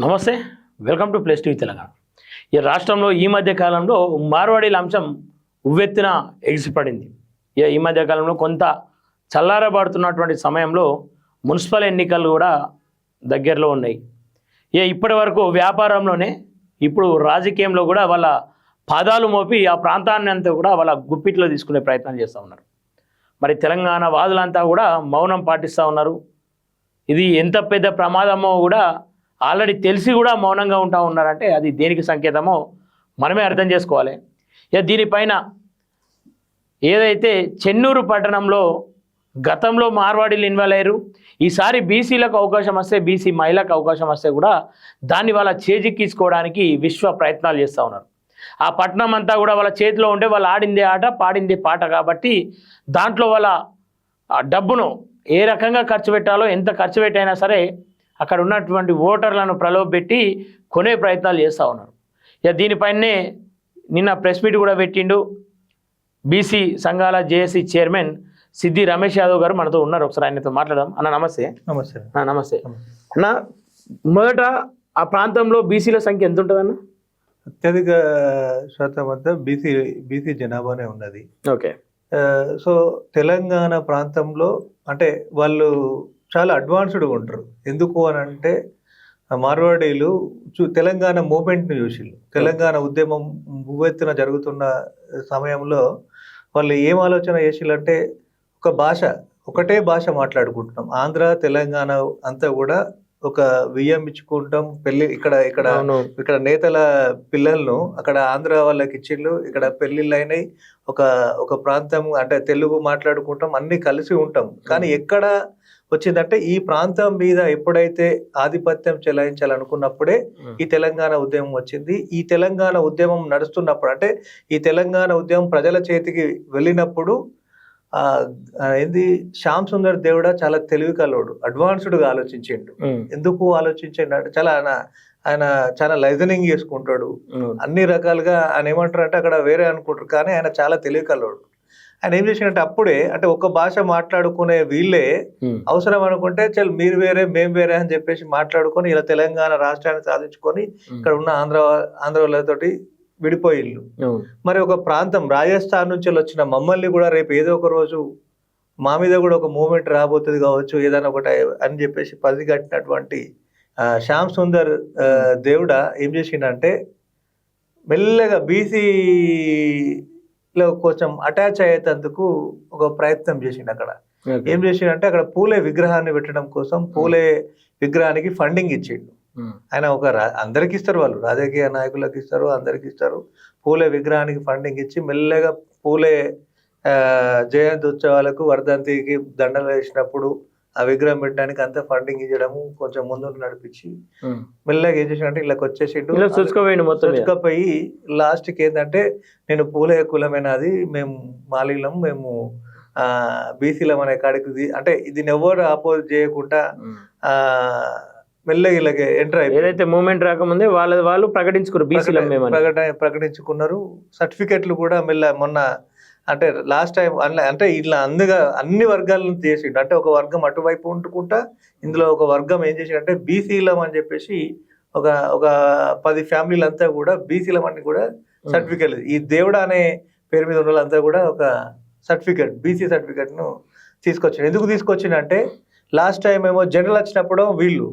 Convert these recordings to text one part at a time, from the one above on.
నమస్తే, welcome to plus TV Telangana. ఈ రాష్ట్రంలో ఈ మధ్య కాలంలో మార్వాడీల అంశం ఉవ్వెత్తున ఎగిసిపడింది. ఈ మధ్య కాలంలో కొంత చల్లారబడుతున్నటువంటి సమయంలో మున్సిపల్ ఎన్నికలు కూడా దగ్గరలో ఉన్నాయి. ఇప్పటి వరకు వ్యాపారంలోనే ఇప్పుడు రాజకీయంలో కూడా వాళ్ళ పాదాలు మోపి ఆ ప్రాంతాన్ని అంతా కూడా వాళ్ళ గుప్పిట్లో తీసుకునే ప్రయత్నం చేస్తూ ఉన్నారు. మరి తెలంగాణ వాదులంతా కూడా మౌనం పాటిస్తూ ఉన్నారు. ఇది ఎంత పెద్ద ప్రమాదమో కూడా ఆల్రెడీ తెలిసి కూడా మౌనంగా ఉంటా ఉన్నారంటే అది దేనికి సంకేతమో మనమే అర్థం చేసుకోవాలి. దీనిపైన ఏదైతే చెన్నూరు పట్టణంలో గతంలో మార్వాడీలు ఇన్వాల్వ్ అయ్యారు, ఈసారి బీసీలకు అవకాశం వస్తే, బీసీ మహిళలకు అవకాశం వస్తే కూడా దాన్ని వాళ్ళ చేజిక్కించుకోవడానికి విశ్వ ప్రయత్నాలు చేస్తూ ఉన్నారు. ఆ పట్టణం అంతా కూడా వాళ్ళ చేతిలో ఉంటే వాళ్ళు ఆడిందే ఆట పాడిందే పాట కాబట్టి దాంట్లో వాళ్ళ డబ్బును ఏ రకంగా ఖర్చు పెట్టాలో, ఎంత ఖర్చు పెట్టైనా సరే అక్కడ ఉన్నటువంటి ఓటర్లను ప్రలోభపెట్టి కొనే ప్రయత్నాలు చేస్తూ ఉన్నారు. దీనిపైనే నిన్న ప్రెస్ మీట్ కూడా పెట్టిండు బీసీ సంఘాల జేఏసీ చైర్మన్ సిద్ధి రమేష్ యాదవ్ గారు మనతో ఉన్నారు. ఒకసారి ఆయనతో మాట్లాడదాం. అన్న నమస్తే. నమస్తే. నమస్తే అన్న. మొదట ఆ ప్రాంతంలో బీసీల సంఖ్య ఎంత ఉంటుంది అన్న? అత్యధిక శాతం అంతా బీసీ జనాభానే ఉన్నది. ఓకే. సో తెలంగాణ ప్రాంతంలో అంటే వాళ్ళు చాలా అడ్వాన్స్డ్గా ఉంటారు. ఎందుకు అని అంటే మార్వాడీలు తెలంగాణ మూమెంట్ని చూసిళ్ళు. తెలంగాణ ఉద్యమం ఉవ్వెత్తున జరుగుతున్న సమయంలో వాళ్ళు ఏం ఆలోచన చేసిళ్ళంటే ఒకటే భాష మాట్లాడుకుంటున్నాం. ఆంధ్ర తెలంగాణ అంతా కూడా ఒక వియ్యం ఇచ్చుకుంటాం. ఇక్కడ నేతల పిల్లలను అక్కడ ఆంధ్ర వాళ్ళకి ఇచ్చిళ్ళు, ఇక్కడ పెళ్ళిళ్ళు అయినాయి. ఒక ప్రాంతం అంటే తెలుగు మాట్లాడుకుంటాం, అన్ని కలిసి ఉంటాం. కానీ ఎక్కడ వచ్చిందంటే ఈ ప్రాంతం మీద ఎప్పుడైతే ఆధిపత్యం చెలాయించాలనుకున్నప్పుడే ఈ తెలంగాణ ఉద్యమం వచ్చింది. ఈ తెలంగాణ ఉద్యమం నడుస్తున్నప్పుడు అంటే ఈ తెలంగాణ ఉద్యమం ప్రజల చేతికి వెళ్ళినప్పుడు శ్యామ్ సుందర్ దేవుడా చాలా తెలివి కలవాడు, అడ్వాన్స్డ్గా ఆలోచించిండు. ఎందుకు ఆలోచించండు అంటే ఆయన చాలా లైజనింగ్ చేసుకుంటాడు. అన్ని రకాలుగా ఆయన ఏమంటారు అంటే అక్కడ వేరే అనుకుంటారు, కానీ ఆయన చాలా తెలివి కలవాడు. ఆయన ఏం చేసినట్టే అప్పుడే అంటే ఒక భాష మాట్లాడుకునే వీళ్ళే అవసరం అనుకుంటే చల్ మీరు వేరే మేము వేరే అని చెప్పేసి మాట్లాడుకొని ఇలా తెలంగాణ రాష్ట్రాన్ని సాధించుకొని ఇక్కడ ఉన్న ఆంధ్ర వాళ్ళతోటి విడిపోయిళ్ళు. మరి ఒక ప్రాంతం రాజస్థాన్ నుంచి వచ్చిన మమ్మల్ని కూడా రేపు ఏదో ఒక రోజు మా మీద కూడా ఒక మూమెంట్ రాబోతుంది కావచ్చు ఏదైనా ఒకటి అని చెప్పేసి పసిగట్టినటువంటి శ్యామ్ సుందర్ దేవుడా ఏం చేసిండంటే మెల్లగా బీసీలో కొంచెం అటాచ్ అయ్యేందుకు ఒక ప్రయత్నం చేసిండు. అక్కడ ఏం చేసిండంటే అక్కడ పూలే విగ్రహాన్ని పెట్టడం కోసం పూలే విగ్రహానికి ఫండింగ్ ఇచ్చిండు. ఆయన అందరికి ఇస్తారు, వాళ్ళు రాజకీయ నాయకులకు ఇస్తారు, అందరికి ఇస్తారు. పూలే విగ్రహానికి ఫండింగ్ ఇచ్చి మెల్లగా పూలే జయంతి ఉత్సవాలకు వర్ధంతికి దండలు వేసినప్పుడు ఆ విగ్రహం పెట్టడానికి అంతా ఫండింగ్ ఇచ్చడము కొంచెం ముందు నడిపించి మెల్లగా ఏం చేసినట్టు ఇలాకి వచ్చేసిండు. చుచ్చుకపోయి లాస్ట్కి ఏంటంటే నేను పూలే కులమైనది, మేము మాలీలం, మేము బీసీలం అనే కాడికి అంటే దీన్ని ఎవరు ఆపోజ్ చేయకుండా మెల్లగా ఇలాగే ఎంటర్ అయిపోయి ఏదైతే మూమెంట్ రాకముందే వాళ్ళు ప్రకటించుకున్నారు. సర్టిఫికెట్లు కూడా మొన్న అంటే లాస్ట్ టైం అంటే ఇట్లా అన్ని వర్గాలను చేసిండు. అంటే ఒక వర్గం అటువైపు ఉంటుకుంటా ఇందులో ఒక వర్గం ఏం చేసిండంటే బీసీలం అని చెప్పేసి ఒక 10 ఫ్యామిలీలు అంతా కూడా బీసీలం అని కూడా సర్టిఫికెట్, ఈ దేవుడు అనే పేరు మీద ఉన్న వాళ్ళంతా కూడా ఒక సర్టిఫికెట్ బీసీ సర్టిఫికెట్ ను తీసుకొచ్చిండు. ఎందుకు తీసుకొచ్చిండంటే లాస్ట్ టైం ఏమో జనరల్ వచ్చినప్పుడు వీళ్ళు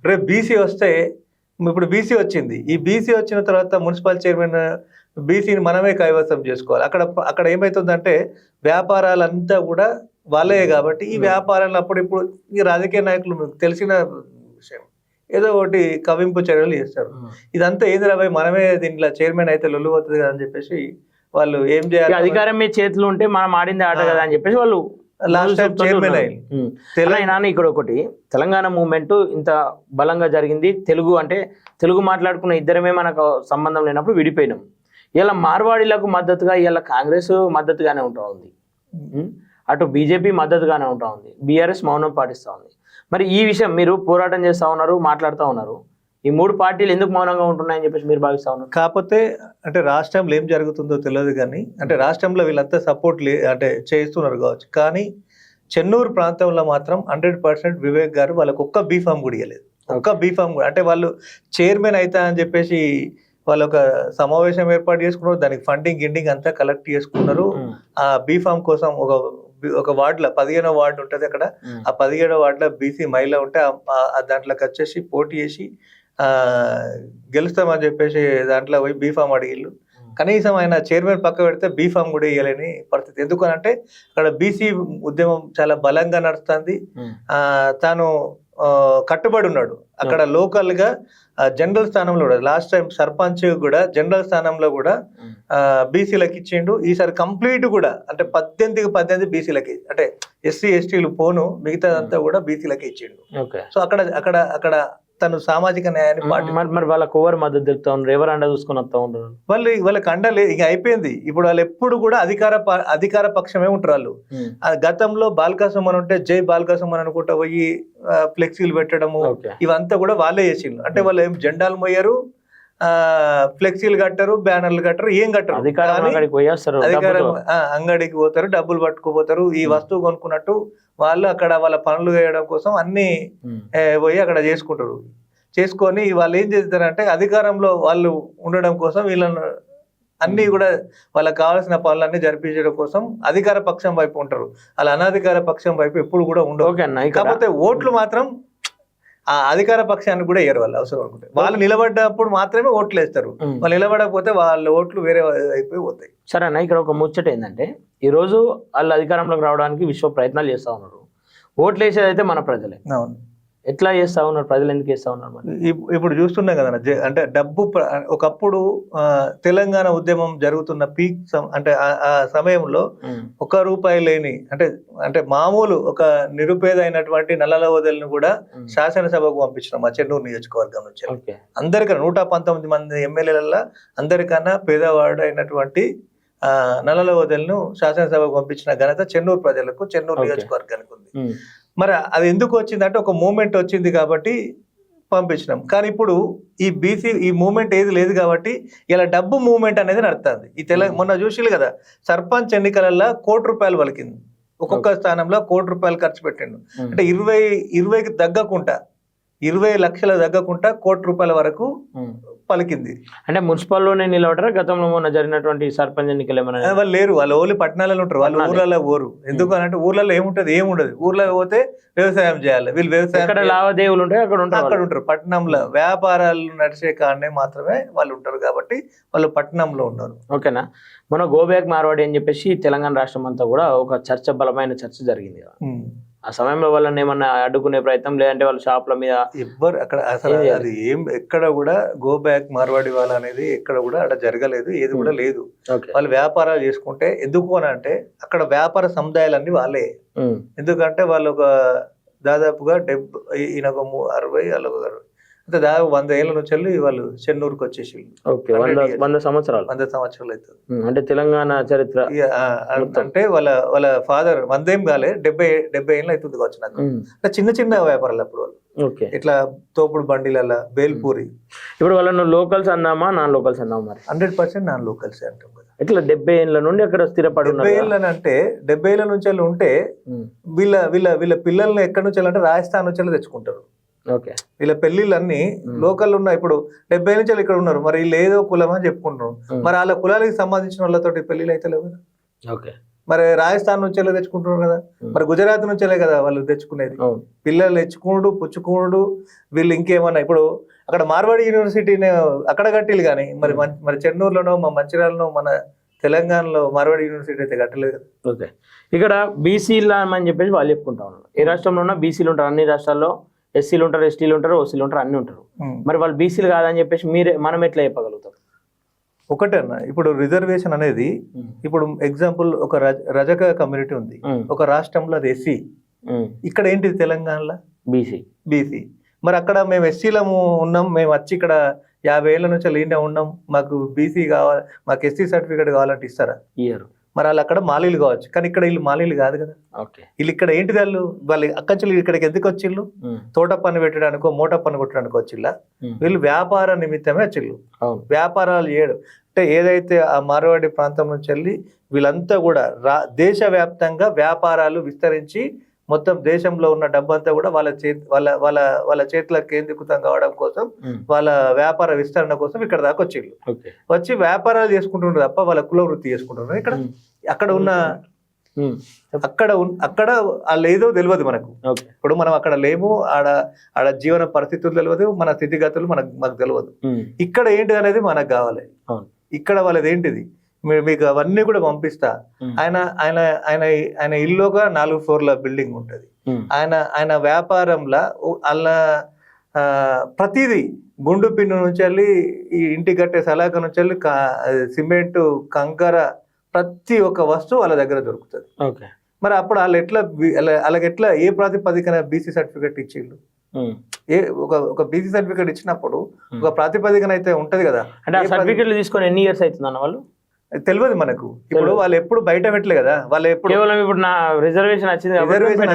రేపు బీసీ వస్తే, ఇప్పుడు బీసీ వచ్చింది, ఈ బీసీ వచ్చిన తర్వాత మున్సిపల్ చైర్మన్ బీసీని మనమే కైవసం చేసుకోవాలి. అక్కడ ఏమవుతుందంటే వ్యాపారాలంతా కూడా వాళ్ళే కాబట్టి ఈ వ్యాపారాలు ఇప్పుడు ఈ రాజకీయ నాయకులు తెలిసిన విషయం ఏదో ఒకటి కవింపు చర్యలు చేస్తారు. ఇదంతా ఏంది రాబాయ్ మనమే దీంట్లో చైర్మన్ అయితే లొల్లు అవుతుంది కదా అని చెప్పేసి వాళ్ళు ఏం చేయాలి, అధికారం మీ చేతులు ఉంటే మనం ఆడింది ఆట కదా అని చెప్పేసి వాళ్ళు లాస్ట్ టైం చైర్మన్ అయ్యి. ఇక్కడ ఒకటి తెలంగాణ మూవ్మెంట్ ఇంత బలంగా జరిగింది. తెలుగు మాట్లాడుకున్న ఇద్దరమే మనకు సంబంధం లేనప్పుడు విడిపోయినాం. ఇలా మార్వాడీలకు మద్దతుగా ఇలా కాంగ్రెస్ మద్దతుగానే ఉంటా ఉంది, అటు బీజేపీ మద్దతుగానే ఉంటా ఉంది, బీఆర్ఎస్ మౌనం పాటిస్తూ ఉంది. మరి ఈ విషయం మీరు పోరాటం చేస్తూ ఉన్నారు, మాట్లాడుతూ ఉన్నారు, ఈ 3 పార్టీలు ఎందుకు మౌనంగా ఉంటున్నాయని చెప్పేసి మీరు భావిస్తూ ఉన్నారు? కాకపోతే అంటే రాష్ట్రంలో ఏం జరుగుతుందో తెలియదు, కానీ అంటే రాష్ట్రంలో వీళ్ళంతా సపోర్ట్ అంటే చేస్తున్నారు కావచ్చు, కానీ చెన్నూరు ప్రాంతంలో మాత్రం 100% వివేక్ గారు వాళ్ళకు ఒక్క బీఫామ్ కూడా ఇవ్వలేదు. ఒక్క బీఫామ్ కూడా. అంటే వాళ్ళు చైర్మన్ అవుతా అని చెప్పేసి వాళ్ళు ఒక సమావేశం ఏర్పాటు చేసుకున్నారు, దానికి ఫండింగ్ గిండింగ్ అంతా కలెక్ట్ చేసుకున్నారు. ఆ బీఫామ్ కోసం ఒక వార్డులో 15వ వార్డు ఉంటుంది అక్కడ, ఆ 17వ వార్డులో బీసీ మహిళ ఉంటే దాంట్లోకి వచ్చేసి పోటీ చేసి గెలుస్తామని చెప్పేసి దాంట్లో పోయి బీఫామ్ అడిగిళ్ళు. కనీసం ఆయన చైర్మన్ పక్క పెడితే బీఫామ్ కూడా ఇవ్వలేని పరిస్థితి. ఎందుకనంటే అక్కడ బీసీ ఉద్యమం చాలా బలంగా నడుస్తుంది. తాను కట్టుబడి ఉన్నాడు అక్కడ లోకల్ గా జనరల్ స్థానంలో కూడా. లాస్ట్ టైం సర్పంచ్ కూడా జనరల్ స్థానంలో కూడా బీసీలకు ఇచ్చిండు. ఈసారి కంప్లీట్ కూడా అంటే 18 బీసీలకి, అంటే ఎస్సీ ఎస్టీలు పోను మిగతాదంతా కూడా బీసీలకి ఇచ్చిండు. సో అక్కడ తను సామాజిక న్యాయాన్ని మరి వాళ్ళకి ఎవరు మద్దతు తెలుపుతా ఉన్నారు, ఎవరు అండ చూసుకుని వస్తా ఉంటారు వాళ్ళకి అండలే. ఇక అయిపోయింది. ఇప్పుడు వాళ్ళు ఎప్పుడు కూడా అధికార పక్షమే ఉంటారు వాళ్ళు. గతంలో బాల్కాసుమన్ ఉంటే జై బాల్కాసుమన్ అనుకుంటా పోయి ఫ్లెక్సీలు పెట్టడము ఇవంతా కూడా వాళ్ళే చేసిండ్రు. అంటే వాళ్ళు ఏం జెండాలు మోయరు, ఫ్లెక్సీలు కట్టరు, బ్యానర్లు కట్టరు, ఏం కట్టరు. అధికారం అంగడికి పోతారు, డబ్బులు పట్టుకుపోతారు. ఈ వస్తువు కొనుక్కున్నట్టు వాళ్ళు అక్కడ వాళ్ళ పనులు చేయడం కోసం అన్ని పోయి అక్కడ చేసుకొని వాళ్ళు ఏం చేస్తారంటే అధికారంలో వాళ్ళు ఉండడం కోసం వీళ్ళను అన్ని కూడా వాళ్ళకి కావాల్సిన పనులన్నీ జరిపించడం కోసం అధికార పక్షం వైపు ఉంటారు. అలా అనధికార పక్షం వైపు ఎప్పుడు కూడా ఉండవు. కాకపోతే ఓట్లు మాత్రం ఆ అధికార పక్షానికి కూడా వేయరు. వాళ్ళు అవసరం అనుకుంటే వాళ్ళు నిలబడ్డప్పుడు మాత్రమే ఓట్లు వేస్తారు. వాళ్ళు నిలబడకపోతే వాళ్ళ ఓట్లు వేరే అయిపోయి పోతాయి. సరే అన్న, ఇక్కడ ఒక ముచ్చట ఏంటంటే ఈరోజు వాళ్ళు అధికారంలోకి రావడానికి విశ్వ ప్రయత్నాలు చేస్తూ ఉన్నారు. ఓట్లు వేసేది అయితే మన ప్రజలే. అవును. ఎట్లా చేస్తా ఉన్నారు, ప్రజలు ఎందుకు చేస్తా ఉన్నారు? ఇప్పుడు చూస్తున్నాం కదా, అంటే డబ్బు ఒకప్పుడు తెలంగాణ ఉద్యమం జరుగుతున్న పీక్ అంటే ఆ సమయంలో ₹1 లేని అంటే మామూలు ఒక నిరుపేద అయినటువంటి నల్లల వదలను కూడా శాసనసభకు పంపించినాం మా చెన్నూరు నియోజకవర్గం నుంచి. అందరికన్నా 119 మంది ఎమ్మెల్యేలలో అందరికన్నా పేదవాడు అయినటువంటి నల్లల వదలను శాసనసభకు పంపించిన ఘనత చెన్నూరు ప్రజలకు, చెన్నూరు నియోజకవర్గానికి ఉంది. మరి అది ఎందుకు వచ్చిందంటే ఒక మూమెంట్ వచ్చింది కాబట్టి పంపించినాం. కానీ ఇప్పుడు ఈ మూమెంట్ ఏది లేదు కాబట్టి ఇలా డబ్బు మూమెంట్ అనేది నడుస్తుంది. మొన్న చూసిలు కదా, సర్పంచ్ ఎన్నికలలో ₹1 పలికింది. ఒక్కొక్క స్థానంలో ₹1 ఖర్చు పెట్టిండు. అంటే 20కి తగ్గకుండా 20 లక్షలు తగ్గకుండా ₹1 వరకు పలికింది. అంటే మున్సిపల్లోనే నిలబడరా? గతంలో మొన్న జరిగినటువంటి సర్పంచ్ ఎన్నికలు ఏమైనా? వాళ్ళు లేరు, వాళ్ళు ఓన్లీ పట్టణాలలో ఉంటారు, వాళ్ళు ఊర్లలో పోరు. ఎందుకు అంటే ఊర్లలో ఏముండదు. ఊర్లో పోతే వ్యవసాయం చేయాలి. వీళ్ళు వ్యవసాయం లావాదేవీలు ఉంటాయి, అక్కడ ఉంటారు. పట్టణంలో వ్యాపారాలు నడిచే కాడనే మాత్రమే వాళ్ళు ఉంటారు కాబట్టి వాళ్ళు పట్టణంలో ఉన్నారు. ఓకేనా. మన గో బ్యాక్ మార్వాడి అని చెప్పేసి తెలంగాణ రాష్ట్రం అంతా కూడా ఒక బలమైన చర్చ జరిగింది కదా. ఆ సమయంలో వాళ్ళని ఏమన్నా అడ్డుకునే ప్రయత్నం, లేదంటే వాళ్ళ షాప్ల మీద ఎవ్వరు అక్కడ అసలు అది ఎక్కడ కూడా గో బ్యాక్ మార్వాడి వాళ్ళ అనేది ఎక్కడ కూడా అక్కడ జరగలేదు, ఏది కూడా లేదు. వాళ్ళు వ్యాపారాలు చేసుకుంటే ఎందుకు అని అంటే అక్కడ వ్యాపార సముదాయాలన్నీ వాళ్ళే. ఎందుకంటే వాళ్ళు ఒక దాదాపుగా 70 60 అంటే దాదాపు 100 ఏళ్ళ నుంచి వెళ్ళి వాళ్ళు చెన్నూరుకి వచ్చేసి 100 సంవత్సరాలు అవుతుంది. అంటే తెలంగాణ చరిత్ర అంటే వాళ్ళ ఫాదర్ 100 ఏం కాలే, 70 ఏళ్ళు అవుతుంది కావచ్చు నాకు. చిన్న వ్యాపారాలు అప్పుడు వాళ్ళు ఇట్లా తోపుడు బండిల బేల్పూరి. ఇప్పుడు వాళ్ళను లోకల్స్ అందామా నాన్ లోకల్స్ అందామా? మరి 100% నాన్ లోకల్స్ అంటాం కదా. ఇట్లా 70 ఏళ్ళ నుండి అక్కడ స్థిరపడి 70 ఏళ్ళనంటే 70 ఏళ్ళ నుంచి వెళ్ళి ఉంటే వీళ్ళ పిల్లల్ని ఎక్కడి నుంచి వెళ్ళాలంటే రాజస్థాన్ నుంచి తెచ్చుకుంటారు. వీళ్ళ పెళ్లిళ్ళన్నీ లోకల్ ఉన్నాయి. ఇప్పుడు 70 నుంచి ఇక్కడ ఉన్నారు, మరి వీళ్ళు ఏదో కులం అని చెప్పుకుంటున్నారు. మరి వాళ్ళ కులానికి సంబంధించిన వాళ్ళతోటి పెళ్లిళ్ళు అయితే లేవు కదా. మరి రాజస్థాన్ నుంచి తెచ్చుకుంటున్నారు కదా, మరి గుజరాత్ నుంచే కదా వాళ్ళు తెచ్చుకునేది. పిల్లలు తెచ్చుకున్నాడు పుచ్చుకున్నాడు. వీళ్ళు ఇంకేమన్నా ఇప్పుడు అక్కడ మార్వాడి యూనివర్సిటీని అక్కడ కట్టిలు కానీ మరి చెన్నూరులోనో మా మంచిర్యాలలో మన తెలంగాణలో మార్వాడి యూనివర్సిటీ అయితే కట్టలేదు కదా. ఇక్కడ బీసీలు అని చెప్పేసి వాళ్ళు చెప్పుకుంటా ఉన్నారు. ఏ రాష్ట్రంలో ఉన్నా బీసీలు ఉంటారు, అన్ని రాష్ట్రాల్లో ఎస్సీలు ఉంటారు, ఎస్టీలు ఉంటారు, ఓసీలు ఉంటారు, అన్ని ఉంటారు. మరి వాళ్ళు బీసీలు కాదని చెప్పేసి మనం ఎట్లా చెప్పగలుగుతాం? ఒకటే అన్న, ఇప్పుడు రిజర్వేషన్ అనేది ఇప్పుడు ఎగ్జాంపుల్ ఒక రజక కమ్యూనిటీ ఉంది ఒక రాష్ట్రంలో, అది ఎస్సీ. ఇక్కడ ఏంటిది తెలంగాణలో బీసీ. మరి అక్కడ మేము ఎస్సీలము ఉన్నాం, మేము వచ్చి ఇక్కడ 50 ఏళ్ళ నుంచి లీనే ఉన్నాం, మాకు బీసీ కావాలి, మాకు ఎస్సీ సర్టిఫికేట్ కావాలంటే ఇస్తారా? ఇయ్యరు. మరి వాళ్ళు అక్కడ మాలీలు కావచ్చు, కానీ ఇక్కడ వీళ్ళు మాలీలు కాదు కదా. వీళ్ళు ఇక్కడ ఏంటి వాళ్ళు అక్కడి ఇక్కడికి ఎందుకు వచ్చిళ్ళు? తోట పని పెట్టడానికో మోటా పని కొట్టడానికి వచ్చిల్లా? వీళ్ళు వ్యాపార నిమిత్తమే వచ్చిళ్ళు, వ్యాపారాలు చేయడం. అంటే ఏదైతే ఆ మార్వాడి ప్రాంతం నుంచి వెళ్ళి వీళ్ళంతా కూడా దేశవ్యాప్తంగా వ్యాపారాలు విస్తరించి మొత్తం దేశంలో ఉన్న డబ్బంతా కూడా వాళ్ళ చేతులకు కేంద్రీకృతం కావడం కోసం, వాళ్ళ వ్యాపార విస్తరణ కోసం ఇక్కడ దాకా వచ్చిండ్రు. వచ్చి వ్యాపారాలు చేసుకుంటున్నారు తప్ప వాళ్ళ కుల వృత్తి చేసుకుంటున్నారు. ఇక్కడ అక్కడ వాళ్ళు ఏదో తెలియదు మనకు. ఇప్పుడు మనం అక్కడ లేము, ఆడ జీవన పరిస్థితులు తెలియదు, మన స్థితిగతులు మాకు తెలియదు. ఇక్కడ ఏంటి అనేది మనకు కావాలి. ఇక్కడ వాళ్ళది ఏంటిది మీకు అవన్నీ కూడా పంపిస్తా. ఆయన ఇల్లుగా 4 ఫ్లోర్ల బిల్డింగ్ ఉంటది. ఆయన వ్యాపారంలో అలా ప్రతిదీ గుండు పిన్ను నుంచి వెళ్ళి ఈ ఇంటి కట్టే సలాక నుంచి వెళ్ళి సిమెంట్, కంకర, ప్రతి ఒక్క వస్తువు వాళ్ళ దగ్గర దొరుకుతుంది. మరి అప్పుడు వాళ్ళకి ఎట్లా ఏ ప్రాతిపదికన బీసీ సర్టిఫికెట్ ఇచ్చిండు? ఒక బీసీ సర్టిఫికెట్ ఇచ్చినప్పుడు ఒక ప్రాతిపదికన అయితే ఉంటది కదా. అంటే సర్టిఫికెట్లు తీసుకొని ఎన్ని ఇయర్స్ అవుతుంది అన్న వాళ్ళు తెలియదు మనకు. ఇప్పుడు వాళ్ళు ఎప్పుడు బయట పెట్టలే కదా, వాళ్ళు ఎప్పుడు ఇప్పుడు నా రిజర్వేషన్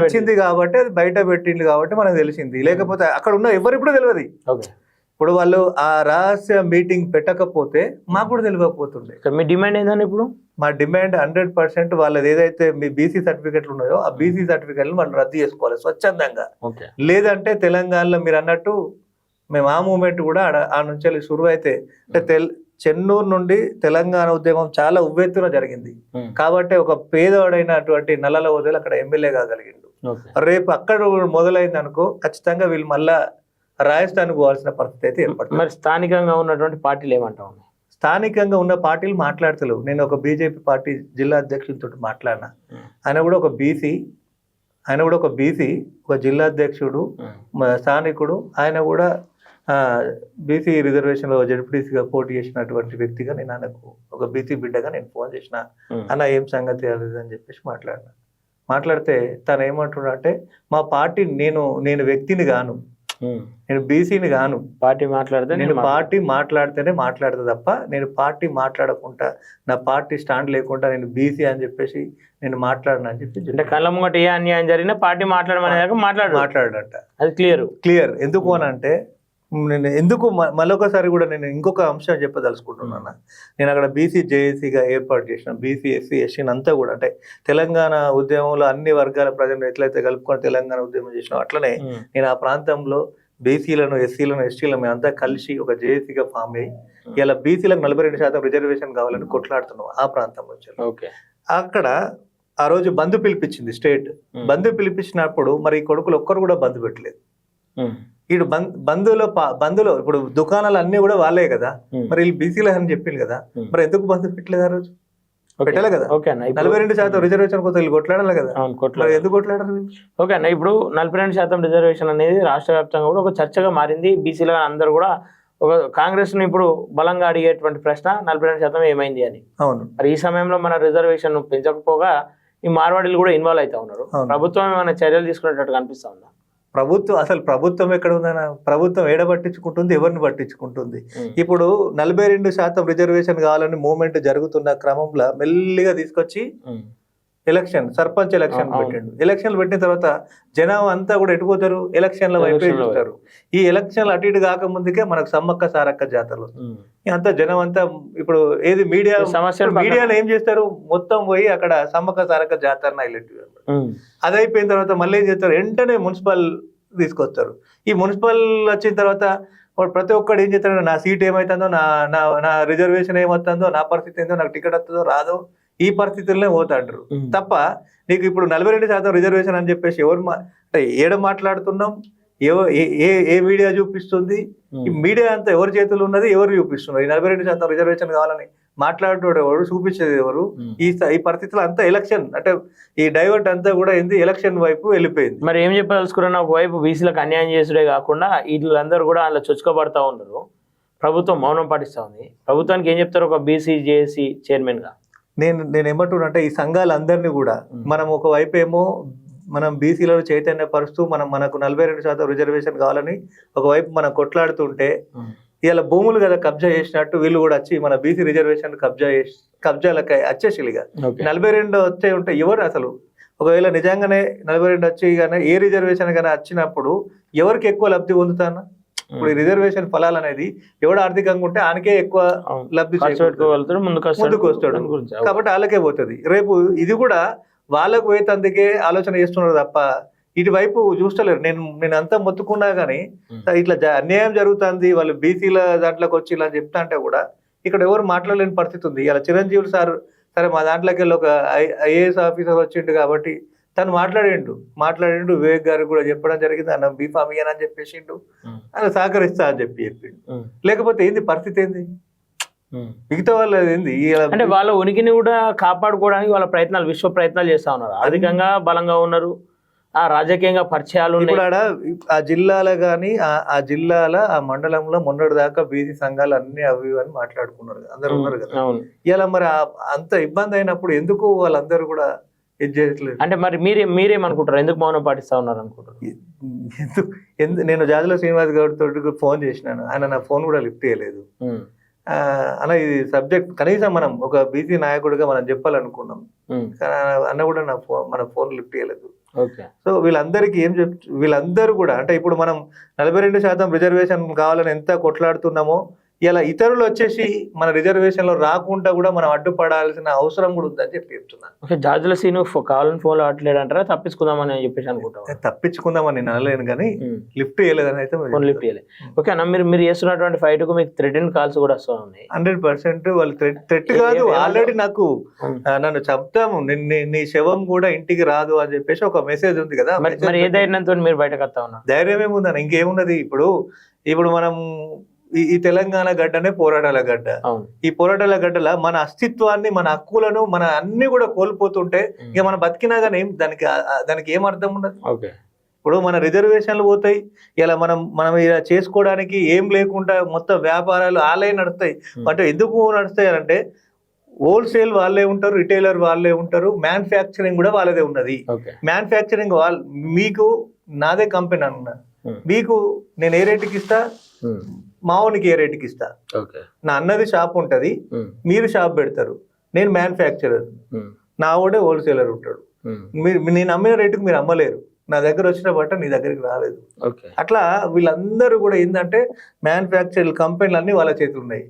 వచ్చింది కాబట్టి అది బయట పెట్టింది కాబట్టి మనకు తెలిసింది. లేకపోతే అక్కడ ఉన్న ఎవరు ఇప్పుడు తెలియదు. ఇప్పుడు వాళ్ళు ఆ రహస్య మీటింగ్ పెట్టకపోతే మాకు కూడా తెలియకపోతుండే. మీ డిమాండ్ ఏంటంటే ఇప్పుడు మా డిమాండ్ 100% వాళ్ళది ఏదైతే మీ బీసీ సర్టిఫికెట్లు ఉన్నాయో ఆ బీసీ సర్టిఫికెట్లు వాళ్ళు రద్దు చేసుకోవాలి స్వచ్ఛందంగా. లేదంటే తెలంగాణలో మీరు అన్నట్టు మేము ఆ మూమెంట్ కూడా ఆ నుంచి వెళ్ళి షురు అయితే, అంటే చెన్నూరు నుండి తెలంగాణ ఉద్యమం చాలా ఉవ్వెత్తున జరిగింది కాబట్టి ఒక పేదవాడైనటువంటి నల్లల వదిలి అక్కడ ఎమ్మెల్యే కాగలిగిండు. రేపు అక్కడ మొదలైంది అనుకో, ఖచ్చితంగా వీళ్ళు మళ్ళా రాజస్థాన్కు పోవాల్సిన పరిస్థితి అయితే ఏర్పడుతుంది. మరి స్థానికంగా ఉన్నటువంటి పార్టీలు ఏమంటావు? స్థానికంగా ఉన్న పార్టీలు మాట్లాడతలేవు. నేను ఒక బీజేపీ పార్టీ జిల్లా అధ్యక్షులతో మాట్లాడినా. ఆయన కూడా ఒక బీసీ, ఒక జిల్లా అధ్యక్షుడు, స్థానికుడు. ఆయన కూడా బీసీ రిజర్వేషన్లో జడ్పీటీసీగా పోటీ చేసినటువంటి వ్యక్తిగా నేను ఆయనకు ఒక బీసీ బిడ్డగా నేను ఫోన్ చేసిన. అన్న ఏం సంగతి అని చెప్పేసి మాట్లాడితే తను ఏమంటున్నా అంటే, మా పార్టీ నేను వ్యక్తిని గాను, నేను బీసీని గాను, పార్టీ మాట్లాడితేనే మాట్లాడతా తప్ప నేను పార్టీ మాట్లాడకుండా, నా పార్టీ స్టాండ్ లేకుండా నేను బీసీ అని చెప్పేసి నేను మాట్లాడను అని చెప్పి. అంటే కళ్ళ ముంగట ఏ అన్యాయం జరిగినా పార్టీ మాట్లాడట. అది క్లియర్. ఎందుకు అని అంటే, నేను ఎందుకు మళ్ళొకసారి కూడా నేను ఇంకొక అంశం చెప్పదలుచుకుంటున్నాను. నేను అక్కడ బీసీ జేఏసీగా ఏర్పాటు చేసిన, బీసీ ఎస్సీ ఎస్సీని అంతా కూడా, అంటే తెలంగాణ ఉద్యమంలో అన్ని వర్గాల ప్రజలను ఎట్లయితే కలుపుకొని తెలంగాణ ఉద్యమం చేసినా అట్లనే నేను ఆ ప్రాంతంలో బీసీలను, ఎస్సీలను, ఎస్టీలను మేమంతా కలిసి ఒక జేఏసీగా ఫామ్ అయ్యి ఇలా బీసీలకు 42% రిజర్వేషన్ కావాలని కొట్లాడుతున్నాం ఆ ప్రాంతం నుంచి. అక్కడ ఆ రోజు బంద్ పిలిపించింది స్టేట్. బంద్ పిలిపించినప్పుడు మరి ఈ కొడుకులు ఒక్కరు కూడా బంద్ పెట్టలేదు. ఇటు బంధులో ఇప్పుడు దుకాణాలు అన్ని కూడా వాళ్ళే కదా, మరి వీళ్ళు బీసీలు అని చెప్పింది కదా, మరి ఎందుకు బంధు పెట్టలేదు ఆ రోజు? పెట్టలే కదా. 42% రిజర్వేషన్ కోసం వీళ్ళు కొట్లాడాలి కదా, ఎందుకు కొట్లాడారు? ఓకే అన్న, ఇప్పుడు 42% రిజర్వేషన్ అనేది రాష్ట్ర వ్యాప్తంగా కూడా ఒక చర్చగా మారింది. బీసీలు అందరూ కూడా ఒక కాంగ్రెస్ ను ఇప్పుడు బలంగా అడిగేటువంటి ప్రశ్న 42% ఏమైంది అని. అవును. మరి ఈ సమయంలో మన రిజర్వేషన్ పెంచకపోగా ఈ మార్వాడీలు కూడా ఇన్వాల్వ్ అవుతా ఉన్నారు. ప్రభుత్వం ఏమైనా చర్యలు తీసుకునేటట్టు కనిపిస్తా ఉందా? ప్రభుత్వం ఎక్కడ ఉందన్న? ప్రభుత్వం ఏడ పట్టించుకుంటుంది, ఎవరిని పట్టించుకుంటుంది? ఇప్పుడు 42% రిజర్వేషన్ కావాలని మూవ్మెంట్ జరుగుతున్న క్రమంలో మెల్లిగా తీసుకొచ్చి సర్పంచ్ ఎలక్షన్ పెట్టండు. ఎలక్షన్లు పెట్టిన తర్వాత జనం అంతా కూడా ఎటుపోతారు? ఎలక్షన్ల వైపే చూస్తారు. ఈ ఎలక్షన్లు అటు ఇటు కాకముందుకే మనకు సమ్మక్క సారక్క జాతరలు అంతా జనం అంతా ఇప్పుడు ఏది మీడియాలో ఏం చేస్తారు? మొత్తం పోయి అక్కడ సమ్మక్క సారక్క జాతరని హైలైట్. అది అయిపోయిన తర్వాత మళ్ళీ ఏం చేస్తారు? వెంటనే మున్సిపల్ తీసుకొస్తారు. ఈ మున్సిపల్ వచ్చిన తర్వాత ప్రతి ఒక్కడు ఏం చేస్తాడు? నా సీట్ ఏమవుతుందో, నా రిజర్వేషన్ ఏమవుతుందో, నా పరిస్థితి ఏందో, నాకు టికెట్ వస్తుందో రాదో, ఈ పరిస్థితుల్లోనే పోతాంటారు తప్ప నీకు ఇప్పుడు 42% రిజర్వేషన్ అని చెప్పేసి అంటే ఏడ మాట్లాడుతున్నాం? ఏ మీడియా చూపిస్తుంది? ఈ మీడియా అంతా ఎవరి చేతులు ఉన్నది? ఎవరు చూపిస్తున్నారు? ఈ 42% రిజర్వేషన్ కావాలని మాట్లాడేవాడు ఎవరు? చూపించేది ఎవరు? ఈ పరిస్థితుల్లో అంతా ఎలక్షన్, అంటే ఈ డైవర్ట్ అంతా కూడా ఏంది ఎలక్షన్ వైపు వెళ్ళిపోయింది. మరి ఏం చెప్పదలుచుకున్నా, ఒకవైపు బీసీలకు అన్యాయం చేసుడే కాకుండా వీళ్ళందరూ కూడా అలా చొచ్చుకోబడతా ఉన్నారు. ప్రభుత్వం మౌనం పాటిస్తా ఉంది. ప్రభుత్వానికి ఏం చెప్తారు ఒక బీసీ జేఏసీ చైర్మన్ గా? నేను ఏమంటున్నా, ఈ సంఘాలందరినీ కూడా మనం ఒకవైపు ఏమో మనం బీసీలను చైతన్యపరుస్తూ మనకు 42% రిజర్వేషన్ కావాలని ఒకవైపు మనం కొట్లాడుతుంటే, ఇలా భూములు కదా కబ్జా చేసినట్టు వీళ్ళు కూడా వచ్చి మన బీసీ రిజర్వేషన్ కబ్జాలకి వచ్చేసిగా 42 వచ్చే ఉంటే ఎవరు అసలు? ఒకవేళ నిజంగానే 42 వచ్చి కానీ ఏ రిజర్వేషన్ కానీ వచ్చినప్పుడు ఎవరికి ఎక్కువ లబ్ధి పొందుతాను? ఇప్పుడు ఈ రిజర్వేషన్ ఫలాలు అనేది ఎవడు ఆర్థికంగా ఉంటే ఆయనకే ఎక్కువ లబ్ధి ముందుకు వస్తాడు కాబట్టి వాళ్ళకే పోతుంది. రేపు ఇది కూడా వాళ్ళకు పోయి అందుకే ఆలోచన చేస్తున్నారు తప్ప ఇటువైపు చూస్తలేరు. నేను అంతా మొత్తుకున్నా కానీ ఇట్లా అన్యాయం జరుగుతుంది, వాళ్ళు బీసీల దాంట్లోకి వచ్చి ఇలా చెప్తా అంటే కూడా ఇక్కడ ఎవరు మాట్లాడలేని పరిస్థితి ఉంది. ఇలా చిరంజీవి సార్ సరే మా దాంట్లోకి వెళ్ళి ఒక ఐఏఎస్ ఆఫీసర్ వచ్చిండు కాబట్టి తను మాట్లాడిండు వివేక్ గారికి కూడా చెప్పడం జరిగింది, అన్న బీఫామ్ ఇయ్యనని చెప్పేసిండు, ఆయన సహకరిస్తా అని చెప్పిండు. లేకపోతే ఏంది పరిస్థితి, ఏంది మిగతా వాళ్ళు ఏంది అంటే వాళ్ళ ఉనికిని కూడా కాపాడుకోవడానికి వాళ్ళ ప్రయత్నాలు విశ్వ ప్రయత్నాలు చేస్తా ఉన్నారు, ఆర్థికంగా బలంగా ఉన్నారు, ఆ రాజకీయంగా పరిచయాలు ఇప్పుడు ఆడ ఆ జిల్లాలో కానీ ఆ జిల్లాల ఆ మండలంలో మొన్నటి దాకా బీసీ సంఘాలు అన్ని అవి అని మాట్లాడుకున్నారు, అందరు ఉన్నారు కదా. ఇలా మరి అంత ఇబ్బంది అయినప్పుడు ఎందుకు వాళ్ళందరూ కూడా ఇది చేయట్లేదు అంటే మరి మీరేమనుకుంటారు, ఎందుకు మౌనం పాటిస్తా ఉన్నారు అనుకుంటారు? నేను జాజుల శ్రీనివాస్ గారితో ఫోన్ చేసినాను, ఆయన నా ఫోన్ కూడా లిఫ్ట్ చేయలేదు. అన్న ఇది సబ్జెక్ట్ కనీసం మనం ఒక బీసీ నాయకుడిగా మనం చెప్పాలనుకున్నాం, అన్న కూడా మన ఫోన్ లిఫ్ట్ చేయలేదు. సో వీళ్ళందరికీ వీళ్ళందరూ కూడా అంటే ఇప్పుడు మనం 42% రిజర్వేషన్ కావాలని ఎంత కొట్లాడుతున్నామో ఇలా ఇతరులు వచ్చేసి మన రిజర్వేషన్ లో రాకుండా కూడా మనం అడ్డుపడాల్సిన అవసరం కూడా ఉందని చెప్తున్నాను. జార్జుల సీను కావాలని ఫోన్ ఆడలేడు అంటారా, తప్పించుకుందామని చెప్పేసి అనుకుంటాం? తప్పించుకుందామని నేను అనలేను కానీ లిఫ్ట్ చేయలేదని అయితే ఫోన్ లిఫ్ట్ చేయలేదు. ఓకే అన్న, మీరు చేస్తున్నటువంటి ఫైట్ కు మీకు థ్రెటన్ కాల్స్ కూడా వస్తూ ఉన్నాయి. 100% వాళ్ళు థ్రెట్ కాదు, ఆల్రెడీ నాకు నన్ను చెప్తాము నీ శవం కూడా ఇంటికి రాదు అని చెప్పేసి ఒక మెసేజ్ ఉంది కదా. మరి ఏ ధైర్యంతో మీరు బయటకు వస్తా ఉన్నారు? ధైర్యం ఏముందని ఇంకేమున్నది, ఇప్పుడు మనం ఈ తెలంగాణ గడ్డనే పోరాటాల గడ్డ. ఈ పోరాటాల గడ్డల మన అస్తిత్వాన్ని, మన హక్కులను, మన అన్ని కూడా కోల్పోతుంటే ఇక మనం బతికినా కానీ దానికి ఏం అర్థం ఉండదు. ఇప్పుడు మన రిజర్వేషన్లు పోతాయి, ఇలా మనం ఇలా చేసుకోవడానికి ఏం లేకుండా మొత్తం వ్యాపారాలు ఆలే నడుస్తాయి. అంటే ఎందుకు నడుస్తాయి అంటే హోల్సేల్ వాళ్ళే ఉంటారు, రిటైలర్ వాళ్ళే ఉంటారు, మ్యానుఫ్యాక్చరింగ్ కూడా వాళ్ళదే ఉన్నది. మ్యానుఫ్యాక్చరింగ్ మీకు నాదే కంపెనీ అన్నా, మీకు నేను ఏ రేటుకి ఇస్తా, మావునికి ఏ రేటుకి ఇస్తా. నా అన్నది షాప్ ఉంటది, మీరు షాప్ పెడతారు, నేను మ్యానుఫ్యాక్చరర్, నా వాడే హోల్సేలర్ ఉంటాడు. నేను అమ్మిన రేటుకు మీరు అమ్మలేరు, నా దగ్గర వచ్చిన బట్ట నీ దగ్గరికి రాలేదు. అట్లా వీళ్ళందరూ కూడా ఏంటంటే మ్యానుఫ్యాక్చర్ కంపెనీలు అన్ని వాళ్ళ చేతులు ఉన్నాయి.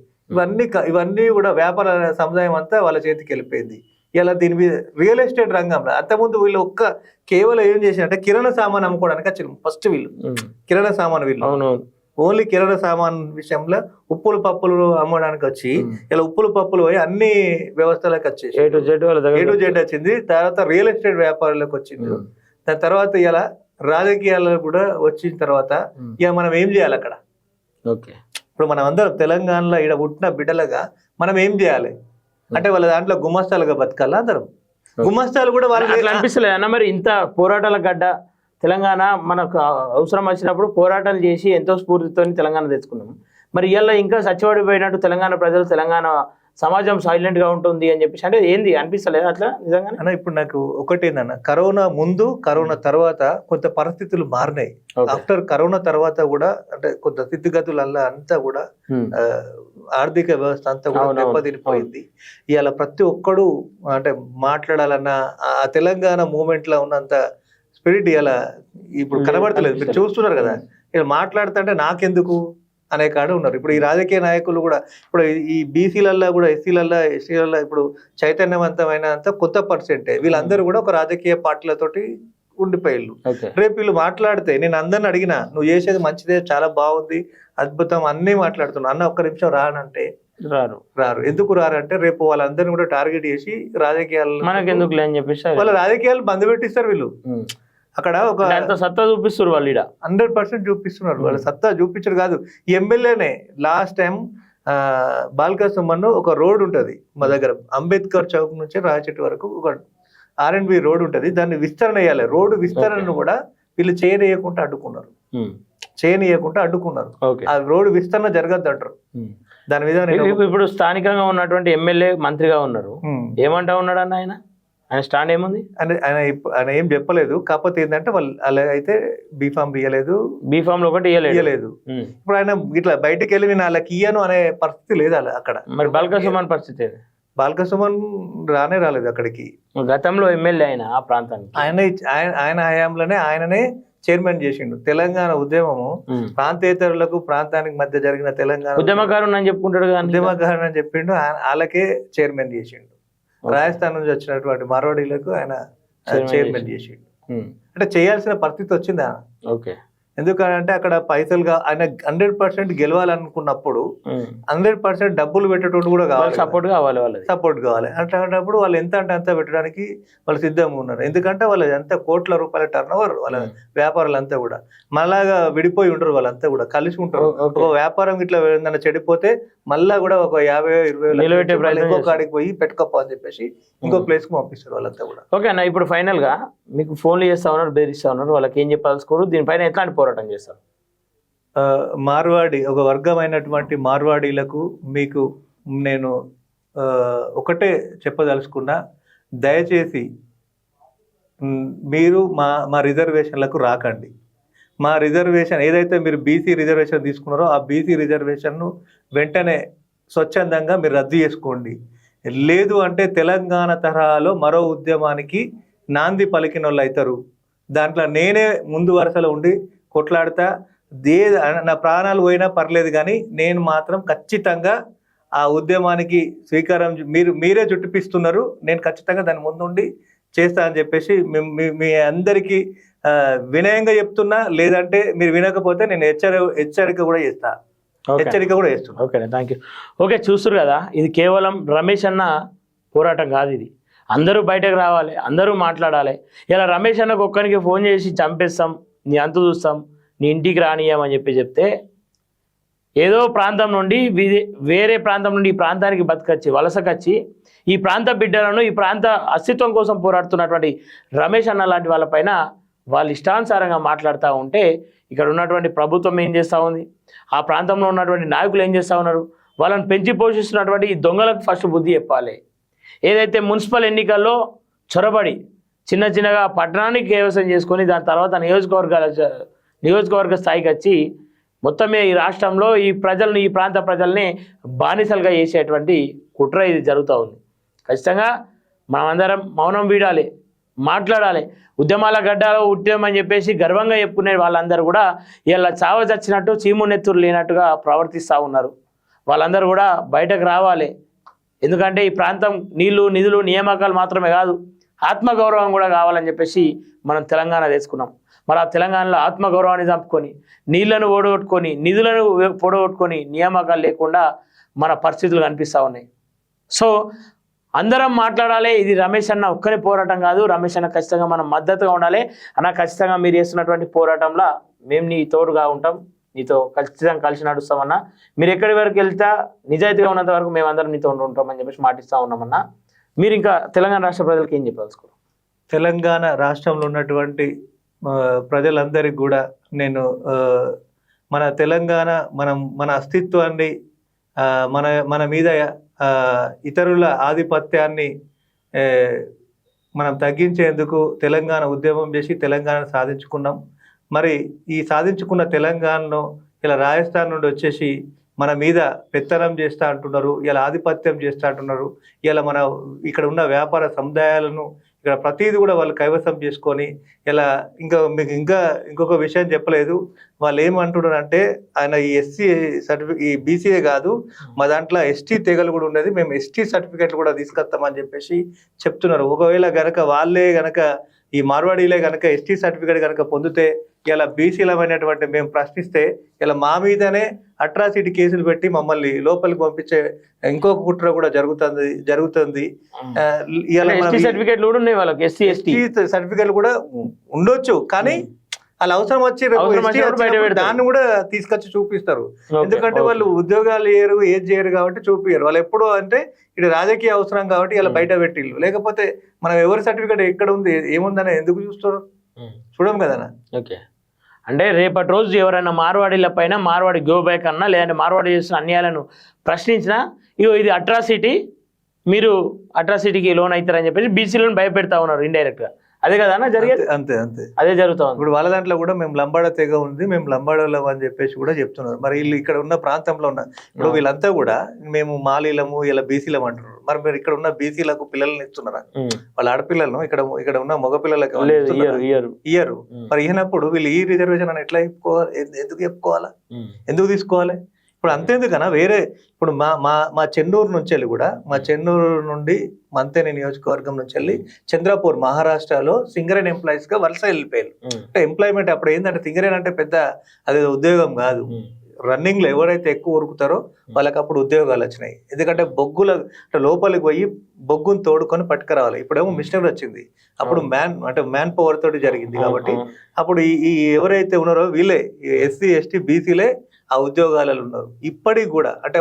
ఇవన్నీ కూడా వ్యాపార సముదాయం అంతా వాళ్ళ చేతికి వెళ్ళిపోయింది. ఇలా దీని మీద రియల్ ఎస్టేట్ రంగంలో అంతకుముందు వీళ్ళు కేవలం ఏం చేసినట్టే కిరాణా సామాన్ అమ్ముకోవడానికి వచ్చారు. ఫస్ట్ వీళ్ళు కిరాణా సామాన్, వీళ్ళు ఓన్లీ కిరాణా సామాన్ విషయంలో ఉప్పులు పప్పులు అమ్మడానికి వచ్చి ఇలా ఉప్పులు పప్పులు పోయి అన్ని వ్యవస్థలకు వచ్చేసి ఏ టు జెడ్ వచ్చింది. తర్వాత రియల్ ఎస్టేట్ వ్యాపారులకు వచ్చింది. దాని తర్వాత ఇలా రాజకీయాలకు కూడా వచ్చిన తర్వాత ఇక మనం ఏం చేయాలి అక్కడ? ఇప్పుడు మనం అందరం తెలంగాణలో ఇక్కడ పుట్టిన బిడ్డలుగా మనం ఏం చేయాలి అంటే వాళ్ళ దాంట్లో గుమస్తాలుగా బతకాలా అందరం? గుమస్తాలు కూడా వాళ్ళు అనిపిస్తలేదు అన్న. మరి ఇంత పోరాటాల గడ్డ తెలంగాణ, మనకు అవసరం వచ్చినప్పుడు పోరాటాలు చేసి ఎంతో స్ఫూర్తితో తెలంగాణ తెచ్చుకున్నాము. మరి ఇవాళ ఇంకా సచ్చివాడిపోయినట్టు తెలంగాణ ప్రజలు, తెలంగాణ సమాజం సైలెంట్ గా ఉంటుంది అని చెప్పేసి అంటే ఏంది అనిపిస్తలేదు అట్లా నిజంగా అన్న? ఇప్పుడు నాకు ఒకటేందన్న, కరోనా ముందు కరోనా తర్వాత కొంత పరిస్థితులు మారినాయి. ఆఫ్టర్ కరోనా తర్వాత కూడా అంటే కొంత స్థితిగతులల్లా అంతా కూడా ఆర్థిక వ్యవస్థ అంతా కూడా దెబ్బతినిపోయింది. ఇవాళ ప్రతి ఒక్కడు అంటే మాట్లాడాలన్న ఆ తెలంగాణ మూమెంట్ లో ఉన్నంత స్పిరిట్ ఇలా ఇప్పుడు కనబడతలేదు. మీరు చూస్తున్నారు కదా, ఇలా మాట్లాడుతుంటే నాకెందుకు అనే కాడ ఉన్నారు. ఇప్పుడు ఈ రాజకీయ నాయకులు కూడా ఇప్పుడు ఈ బీసీలల్లో కూడా ఎస్సీలలో ఇప్పుడు చైతన్యవంతమైన అంత కొత్త పర్సెంటే వీళ్ళందరూ కూడా ఒక రాజకీయ పార్టీలతోటి ఉండిపోయిళ్ళు. రేపు వీళ్ళు మాట్లాడితే నేను అందరిని అడిగినా నువ్వు చేసేది మంచిదే, చాలా బాగుంది, అద్భుతం అన్నీ మాట్లాడుతున్నావు అన్న, ఒక్క నిమిషం రానంటే రారు. ఎందుకు రారంటే రేపు వాళ్ళందరినీ కూడా టార్గెట్ చేసి రాజకీయాలు వాళ్ళ రాజకీయాలు బంద్ పెట్టిస్తారు వీళ్ళు. అక్కడ ఒక సత్తా చూపిస్తారు వాళ్ళు, 100% చూపిస్తున్నారు. వాళ్ళ సత్తా చూపించరు కాదు. ఈ ఎమ్మెల్యేనే లాస్ట్ టైం బాల్కసుమన్ ఒక రోడ్ ఉంటది మా దగ్గర, అంబేద్కర్ చౌక్ నుంచి రాయచెట్టు వరకు ఒక R&B రోడ్ ఉంటది, దాన్ని విస్తరణ చేయాలి. రోడ్డు విస్తరణను కూడా వీళ్ళు చేయనీయకుండా అడ్డుకున్నారు. ఆ రోడ్డు విస్తరణ జరగద్దు అంటారు. దాని మీద ఇప్పుడు స్థానికంగా ఉన్నటువంటి ఎమ్మెల్యే మంత్రిగా ఉన్నారు, ఏమంటా ఉన్నాడు అన్న ఆయన స్టాండ్ ఏముంది? ఆయన ఏం చెప్పలేదు. కాకపోతే ఏంటంటే వాళ్ళు అలా అయితే బీఫామ్ ఇయ్యలేదు, బీఫామ్ లో ఒకటి ఇయ్యలేదు. ఇప్పుడు ఆయన ఇట్లా బయటకు వెళ్ళి నేను వాళ్ళకి ఇయ్యను అనే పరిస్థితి లేదు అలా అక్కడ. మరి బాల్కసుమన్ పరిస్థితి? బాల్కసుమన్ రాలేదు అక్కడికి. గతంలో ఎమ్మెల్యే ఆయన ఆ ప్రాంతానికి, ఆయన హయాంలోనే ఆయననే చైర్మన్ చేసిండు. తెలంగాణ ఉద్యమము ప్రాంతేతరులకు ప్రాంతానికి మధ్య జరిగిన తెలంగాణ ఉద్యమకారుడు అని చెప్పుకుంటాడు, ఉద్యమకారుడు అని చెప్పిండు. వాళ్ళకే చైర్మన్ చేసిండు. రాజస్థాన్ నుంచి వచ్చినటువంటి మార్వాడీలకు ఆయన చైర్మన్ చేసి అంటే చేయాల్సిన పరిస్థితి వచ్చిందా? ఓకే. ఎందుకంటే అక్కడ పైసలుగా ఆయన 100% గెలవాలనుకున్నప్పుడు 100% డబ్బులు పెట్టేటోడు కూడా కావాలి, సపోర్ట్ కావాలి, వాళ్ళది సపోర్ట్ కావాలి. అట్లాంటప్పుడు వాళ్ళు ఎంత అంటే అంత పెట్టడానికి వాళ్ళు సిద్ధంగా ఉన్నారు. ఎందుకంటే వాళ్ళు ఎంత కోట్ల రూపాయల టర్న్ ఓవర్ వాళ్ళ వ్యాపారాలు అంతా కూడా. మళ్ళాగా విడిపోయి ఉండరు, వాళ్ళంతా కూడా కలిసి ఉంటారు. ఒక వ్యాపారం ఇట్లా ఏదైనా చెడిపోతే మళ్ళా కూడా ఒక 50-20 ఇంకో కాడికి పోయి పెట్టుకోపో అని చెప్పేసి ఇంకో ప్లేస్ కి పంపిస్తారు వాళ్ళంతా కూడా. ఓకే అన్న, ఇప్పుడు ఫైనల్ గా మీకు ఫోన్లు చేస్తా ఉన్నారు, బెదిరిస్తా ఉన్నారు, వాళ్ళకి ఏం చెప్పాల్సుకోరు, దీనిపైన ఎట్లాంటి పోరాటం చేస్తారు? మార్వాడి ఒక వర్గమైనటువంటి మార్వాడీలకు మీకు నేను ఒకటే చెప్పదలుచుకున్నా, దయచేసి మీరు మా రిజర్వేషన్లకు రాకండి. మా రిజర్వేషన్ ఏదైతే మీరు బీసీ రిజర్వేషన్ తీసుకున్నారో ఆ బీసీ రిజర్వేషన్ను వెంటనే స్వచ్ఛందంగా మీరు రద్దు చేసుకోండి. లేదు అంటే తెలంగాణ తరహాలో మరో ఉద్యమానికి నాంది పలికిన వాళ్ళు అవుతారు. దాంట్లో నేనే ముందు వరుసలో ఉండి కొట్లాడతా. నా ప్రాణాలు పోయినా పర్లేదు, కానీ నేను మాత్రం ఖచ్చితంగా ఆ ఉద్యమానికి స్వీకారం మీరే చుట్టిపిస్తున్నారు, నేను ఖచ్చితంగా దాని ముందుండి చేస్తా అని చెప్పేసి మీ అందరికీ వినయంగా చెప్తున్నా. లేదంటే మీరు వినకపోతే నేను హెచ్చరిక కూడా చేస్తా, హెచ్చరిక కూడా చేస్తున్నా. Okay, thank you. ఓకే, చూస్తున్నారు కదా, ఇది కేవలం రమేష్ అన్న పోరాటం కాదు, ఇది అందరూ బయటకు రావాలి, అందరూ మాట్లాడాలి. ఇలా రమేష్ అన్నకు ఒక్కరికి ఫోన్ చేసి చంపేస్తాం, నీ అంతు చూస్తాం, నీ ఇంటికి రానియమని చెప్తే ఏదో ప్రాంతం నుండి వేరే ప్రాంతం నుండి ఈ ప్రాంతానికి బతకచ్చి వలసకచ్చి ఈ ప్రాంత బిడ్డలను ఈ ప్రాంత అస్తిత్వం కోసం పోరాడుతున్నటువంటి రమేష్ అన్న లాంటి వాళ్ళపైన వాళ్ళు ఇష్టానుసారంగా మాట్లాడుతూ ఉంటే ఇక్కడ ఉన్నటువంటి ప్రభుత్వం ఏం చేస్తూ ఉంది, ఆ ప్రాంతంలో ఉన్నటువంటి నాయకులు ఏం చేస్తూ ఉన్నారు, వాళ్ళని పెంచి పోషిస్తున్నటువంటి ఈ దొంగలకు ఫస్ట్ బుద్ధి చెప్పాలి. ఏదైతే మున్సిపల్ ఎన్నికల్లో చొరబడి చిన్నగా పట్టణానికి కైవసం చేసుకొని దాని తర్వాత నియోజకవర్గ స్థాయికి వచ్చి మొత్తమే ఈ రాష్ట్రంలో ఈ ప్రాంత ప్రజల్ని బానిసలుగా చేసేటువంటి కుట్ర ఇది జరుగుతూ ఉంది. ఖచ్చితంగా మనమందరం మౌనం వీడాలి, మాట్లాడాలి. ఉద్యమాల గడ్డాలో ఉద్యమని చెప్పేసి గర్వంగా చెప్పుకునే వాళ్ళందరూ కూడా ఇలా చావ చచ్చినట్టు చీమునెత్తురు లేనట్టుగా ప్రవర్తిస్తూ ఉన్నారు. వాళ్ళందరూ కూడా బయటకు రావాలి. ఎందుకంటే ఈ ప్రాంతం నీళ్లు నిధులు నియామకాలు మాత్రమే కాదు, ఆత్మగౌరవం కూడా కావాలని చెప్పేసి మనం తెలంగాణ తెచ్చుకున్నాం. మరి ఆ తెలంగాణలో ఆత్మగౌరవాన్ని చంపుకొని నీళ్లను ఓడగొట్టుకొని నిధులను పొడగొట్టుకొని నియామకాలు లేకుండా మన పరిస్థితులు కనిపిస్తూ ఉన్నాయి. సో అందరం మాట్లాడాలి. ఇది రమేష్ అన్న ఒక్కరి పోరాటం కాదు, రమేష్ అన్న ఖచ్చితంగా మనం మద్దతుగా ఉండాలి. అన్న ఖచ్చితంగా మీరు చేస్తున్నటువంటి పోరాటంలో మేము నీ తోడుగా ఉంటాం, నీతో ఖచ్చితంగా కలిసి నడుస్తామన్నా. మీరు ఎక్కడి వరకు వెళ్తా నిజాయితీగా ఉన్నంత వరకు మేమందరం నీతో ఉంటామని చెప్పేసి మాటిస్తూ ఉన్నామన్నా. మీరు ఇంకా తెలంగాణ రాష్ట్ర ప్రజలకు ఏం చెప్పాల్సుకోరు? తెలంగాణ రాష్ట్రంలో ఉన్నటువంటి ప్రజలందరికీ కూడా నేను మన తెలంగాణ మన అస్తిత్వాన్ని మన మీద ఇతరుల ఆధిపత్యాన్ని మనం తగ్గించేందుకు తెలంగాణ ఉద్యమం చేసి తెలంగాణ సాధించుకున్నాం. మరి ఈ సాధించుకున్న తెలంగాణను ఇలా రాజస్థాన్ నుండి వచ్చేసి మన మీద పెత్తనం చేస్తూ అంటున్నారు, ఇలా ఆధిపత్యం చేస్తూ అంటున్నారు. ఇలా ఇక్కడ ఉన్న వ్యాపార సముదాయాలను ఇక్కడ ప్రతిదీ కూడా వాళ్ళు కైవసం చేసుకొని ఇలా మీకు ఇంకొక విషయం చెప్పలేదు. వాళ్ళు ఏమంటున్నారు అంటే ఆయన ఈ ఎస్సీ సర్టిఫికేట్ ఈ బీసీఏ కాదు, మా దాంట్లో ఎస్టీ తెగలు కూడా ఉన్నది, మేము ఎస్టీ సర్టిఫికేట్లు కూడా తీసుకొస్తామని చెప్పేసి చెప్తున్నారు. ఒకవేళ గనక వాళ్ళే గనక ఈ మార్వాడీలే కనుక ఎస్టీ సర్టిఫికేట్ కనుక పొందితే ఇలా బీసీలమైనటువంటి మేము ప్రశ్నిస్తే ఇలా మా మీదనే అట్రాసిటీ కేసులు పెట్టి మమ్మల్ని లోపలికి పంపించే ఇంకొక కుట్ర కూడా జరుగుతుంది. సర్టిఫికేట్లు కూడా ఉండొచ్చు, కానీ వాళ్ళ అవసరం వచ్చి దాన్ని కూడా తీసుకొచ్చి చూపిస్తారు. ఎందుకంటే వాళ్ళు ఉద్యోగాలు చేయరు, ఏది చేయరు కాబట్టి చూపియరు. వాళ్ళు ఎప్పుడు అంటే ఇది రాజకీయ అవసరం కాబట్టి ఇలా బయట పెట్టిళ్ళు. లేకపోతే మనం ఎవరి సర్టిఫికేట్ ఎక్కడ ఉంది ఏముందని ఎందుకు చూస్తారు? చూడం కదా. ఓకే, అంటే రేపటి రోజు ఎవరైనా మార్వాడీల పైన మార్వాడి గో బ్యాక్ అన్నా లేదంటే మార్వాడి చేసిన అన్యాయాలను ప్రశ్నించినా ఇది అట్రాసిటీ, మీరు అట్రాసిటీకి లోన్ అవుతారని చెప్పేసి బీసీలను భయపెడతా ఉన్నారు ఇండైరెక్ట్గా. అదే కదా అన్న జరిగేది? అంతే అదే జరుగుతా ఉంది. ఇప్పుడు వాళ్ళ దాంట్లో కూడా మేము లంబాడ తెగ ఉంది, మేము లంబాడలో అని చెప్పేసి కూడా చెప్తున్నారు. మరి వీళ్ళు ఇక్కడ ఉన్న ప్రాంతంలో ఉన్న ఇప్పుడు వీళ్ళంతా కూడా మేము మాలీలము ఇలా బీసీలం అంటున్నారు. మరి మీరు ఇక్కడ ఉన్న బీసీలకు పిల్లల్ని ఇస్తున్నారా? వాళ్ళ ఆడపిల్లలను ఇక్కడ ఉన్న మగ పిల్లలకు ఇయ్యరు. మరి ఇచ్చినప్పుడు వీళ్ళు ఈ రిజర్వేషన్ అని ఎట్లా చెప్పుకోవాలి? ఎందుకు చెప్పుకోవాలా? ఎందుకు తీసుకోవాలి? ఇప్పుడు అంతేందుకన్నా వేరే ఇప్పుడు మా మా మా చెన్నూరు నుంచి వెళ్ళి కూడా మా చెన్నూరు నుండి మంతేని నియోజకవర్గం నుంచి వెళ్ళి చంద్రపూర్ మహారాష్ట్రలో సింగరేన్ ఎంప్లాయీస్ గా వలస వెళ్ళిపోయారు. అంటే ఎంప్లాయ్మెంట్ అప్పుడు ఏంటంటే సింగరేన్ అంటే పెద్ద అది ఉద్యోగం కాదు, రన్నింగ్ లో ఎవరైతే ఎక్కువ ఉరుకుతారో వాళ్ళకి అప్పుడు ఉద్యోగాలు వచ్చినాయి. ఎందుకంటే బొగ్గుల అంటే లోపలికి పోయి బొగ్గును తోడుకొని పట్టుకురావాలి. ఇప్పుడేమో మిషనరీ వచ్చింది, అప్పుడు మ్యాన్ పవర్ తోటి జరిగింది. కాబట్టి అప్పుడు ఈ ఎవరైతే ఉన్నారో వీళ్ళే ఎస్సీ ఎస్టీ బీసీలే ఆ ఉద్యోగాలలో ఉన్నారు. ఇప్పటికి కూడా అంటే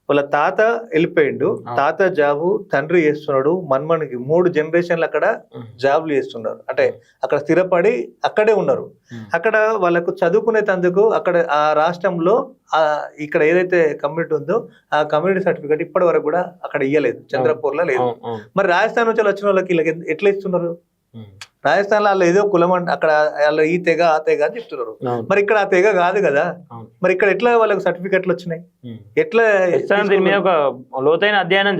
వాళ్ళ తాత వెళ్ళిపోయిండు, తాత జాబు తండ్రి చేస్తున్నాడు, మన్మనికి 3 జనరేషన్లు అక్కడ జాబులు చేస్తున్నారు. అంటే అక్కడ స్థిరపడి అక్కడే ఉన్నారు. అక్కడ వాళ్ళకు చదువుకునేందుకు అక్కడ ఆ రాష్ట్రంలో ఇక్కడ ఏదైతే కమ్యూనిటీ ఉందో ఆ కమ్యూనిటీ సర్టిఫికేట్ ఇప్పటి వరకు కూడా అక్కడ ఇయ్యలేదు, చంద్రపూర్ లో లేదు. మరి రాజస్థాన్ నుంచి వచ్చిన వాళ్ళకి వీళ్ళకి ఎట్లా ఇస్తున్నారు? రాజస్థాన్ లో వాళ్ళు ఏదో కులం అక్కడ వాళ్ళు ఈ తెగ ఆ తెగ అని చెప్తున్నారు. మరి ఇక్కడ ఆ తెగ కాదు కదా, మరి ఇక్కడ ఎట్లా వాళ్ళకి సర్టిఫికెట్లు వచ్చినాయి? ఎట్లా లోతైన అధ్యయనం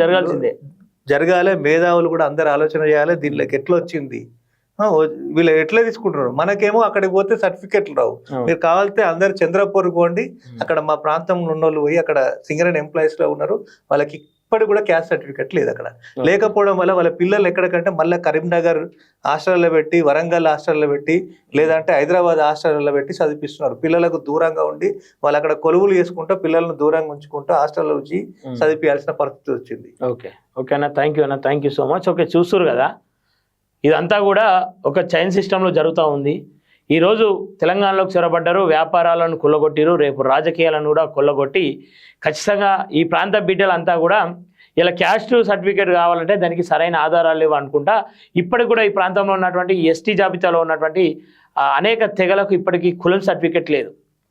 జరగాలి, మేధావులు కూడా అందరు ఆలోచన చేయాలి దీనిలోకి ఎట్లా వచ్చింది, వీళ్ళు ఎట్లా తీసుకుంటున్నారు. మనకేమో అక్కడికి పోతే సర్టిఫికెట్లు రావు. మీరు కావాలితే అందరు చంద్రపూర్ పోండి, అక్కడ మా ప్రాంతంలో ఉన్న వాళ్ళు పోయి అక్కడ సింగరేన్ ఎంప్లాయీస్ లో ఉన్నారు, వాళ్ళకి ఇప్పటికి కూడా క్యాస్ట్ సర్టిఫికెట్ లేదు. అక్కడ లేకపోవడం వల్ల వాళ్ళ పిల్లలు ఎక్కడికంటే మళ్ళీ కరీంనగర్ హాస్టల్లో పెట్టి, వరంగల్ హాస్టల్లో పెట్టి, లేదంటే హైదరాబాద్ హాస్టల్లో పెట్టి చదివిస్తున్నారు. పిల్లలకు దూరంగా ఉండి వాళ్ళు అక్కడ కొలువులు చేసుకుంటూ పిల్లలను దూరంగా ఉంచుకుంటూ హాస్టల్లో వచ్చి చదివించాల్సిన పరిస్థితి వచ్చింది. ఓకే అన్న, థ్యాంక్ యూ అన్న, thank you so much. Okay, చూస్తున్నారు కదా, ఇదంతా కూడా ఒక చైన్ సిస్టంలో జరుగుతూ ఉంది. ఈరోజు తెలంగాణలోకి చొరబడ్డారు, వ్యాపారాలను కొల్లగొట్టిరు, రేపు రాజకీయాలను కూడా కొల్లగొట్టి ఖచ్చితంగా ఈ ప్రాంత బిడ్డలంతా కూడా ఇలా క్యాస్ట్ సర్టిఫికేట్ కావాలంటే దానికి సరైన ఆధారాలు లేవు అనుకుంటా ఇప్పటికి కూడా ఈ ప్రాంతంలో ఉన్నటువంటి ఎస్టీ జాబితాలో ఉన్నటువంటి అనేక తెగలకు ఇప్పటికీ కులం సర్టిఫికేట్ లేదు,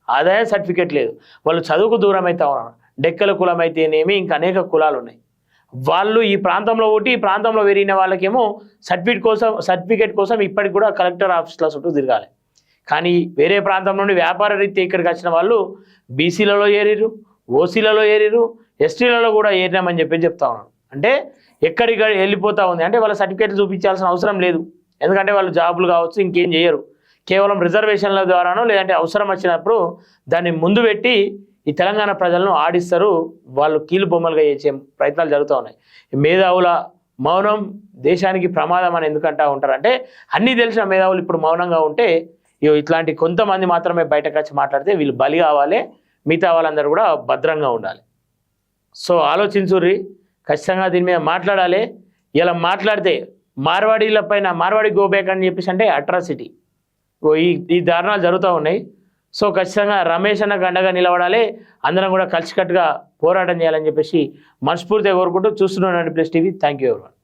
ఆదాయ సర్టిఫికేట్ లేదు. వాళ్ళు చదువుకు దూరం అవుతా ఉన్నారు. డెక్కల కులం అయితేనేమి ఇంకా అనేక కులాలు ఉన్నాయి. వాళ్ళు ఈ ప్రాంతంలో ఒకటి ఈ ప్రాంతంలో పెరిగిన వాళ్ళకేమో సర్టిఫికేట్ కోసం ఇప్పటికి కూడా కలెక్టర్ ఆఫీస్ల చుట్టూ తిరగాలి. కానీ వేరే ప్రాంతం నుండి వ్యాపార రీత్యా ఇక్కడికి వచ్చిన వాళ్ళు బీసీలలో ఏరిరు, ఓసీలలో ఏరిరు, ఎస్టీలలో కూడా ఏరినామని చెప్తా ఉన్నారు. అంటే ఎక్కడికి వెళ్ళిపోతూ ఉంది. అంటే వాళ్ళ సర్టిఫికేట్లు చూపించాల్సిన అవసరం లేదు, ఎందుకంటే వాళ్ళు జాబులు కావచ్చు ఇంకేం చేయరు. కేవలం రిజర్వేషన్ల ద్వారానో లేదంటే అవసరం వచ్చినప్పుడు దాన్ని ముందు పెట్టి ఈ తెలంగాణ ప్రజలను ఆడిస్తారు. వాళ్ళు కీలు బొమ్మలుగా చేసే ప్రయత్నాలు జరుగుతూ ఉన్నాయి. మేధావుల మౌనం దేశానికి ప్రమాదం అని ఎందుకంటా ఉంటారు. అంటే అన్నీ తెలిసిన మేధావులు ఇప్పుడు మౌనంగా ఉంటే ఇట్లాంటి కొంతమంది మాత్రమే బయటకు వచ్చి మాట్లాడితే వీళ్ళు బలి కావాలి, మిగతా వాళ్ళందరూ కూడా భద్రంగా ఉండాలి. సో ఆలోచించుర్రి, ఖచ్చితంగా దీని మీద మాట్లాడాలి. ఇలా మాట్లాడితే మార్వాడీల పైన మార్వాడి గోబ్యాక్ అని చెప్పేసి అంటే అట్రాసిటీ ఈ దారుణాలు జరుగుతూ ఉన్నాయి. సో ఖచ్చితంగా రమేష్ అన్నకు అండగా నిలబడాలి, అందరం కూడా కలిసికట్టుగా పోరాటం చేయాలని చెప్పేసి మనస్ఫూర్తిగా కోరుకుంటూ చూస్తున్నాను plus TV. Thank you everyone.